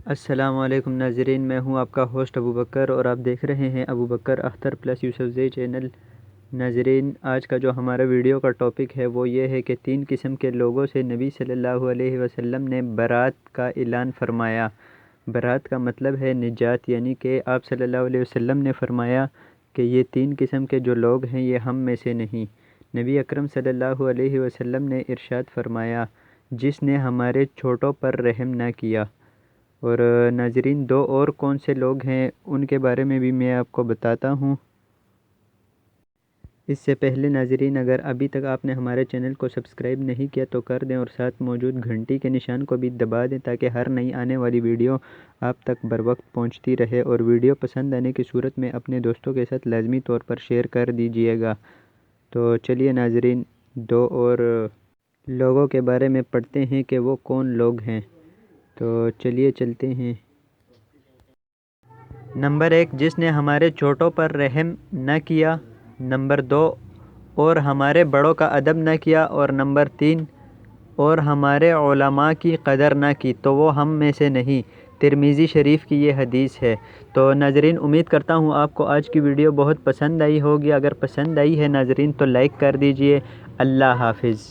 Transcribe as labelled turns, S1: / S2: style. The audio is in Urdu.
S1: السلام علیکم ناظرین، میں ہوں آپ کا ہوسٹ ابو بکر اور آپ دیکھ رہے ہیں ابو بکر اختر پلس یوسف زئی چینل۔ ناظرین، آج کا جو ہمارا ویڈیو کا ٹاپک ہے وہ یہ ہے کہ 3 قسم کے لوگوں سے نبی صلی اللہ علیہ وسلم نے برات کا اعلان فرمایا۔ برات کا مطلب ہے نجات، یعنی کہ آپ صلی اللہ علیہ وسلم نے فرمایا کہ یہ 3 قسم کے جو لوگ ہیں یہ ہم میں سے نہیں۔ نبی اکرم صلی اللہ علیہ وسلم نے ارشاد فرمایا، جس نے ہمارے چھوٹوں پر رحم نہ کیا۔ اور ناظرین، 2 اور کون سے لوگ ہیں ان کے بارے میں بھی میں آپ کو بتاتا ہوں۔ اس سے پہلے ناظرین، اگر ابھی تک آپ نے ہمارے چینل کو سبسکرائب نہیں کیا تو کر دیں اور ساتھ موجود گھنٹی کے نشان کو بھی دبا دیں تاکہ ہر نئی آنے والی ویڈیو آپ تک بروقت پہنچتی رہے، اور ویڈیو پسند آنے کی صورت میں اپنے دوستوں کے ساتھ لازمی طور پر شیئر کر دیجئے گا۔ تو چلیے ناظرین، 2 اور لوگوں کے بارے میں پڑھتے ہیں کہ وہ کون لوگ ہیں۔ تو چلیے چلتے ہیں۔ نمبر 1، جس نے ہمارے چھوٹوں پر رحم نہ کیا۔ نمبر 2، اور ہمارے بڑوں کا ادب نہ کیا۔ اور نمبر 3، اور ہمارے علماء کی قدر نہ کی، تو وہ ہم میں سے نہیں۔ ترمذی شریف کی یہ حدیث ہے۔ تو ناظرین، امید کرتا ہوں آپ کو آج کی ویڈیو بہت پسند آئی ہوگی۔ اگر پسند آئی ہے ناظرین تو لائک کر دیجئے۔ اللہ حافظ۔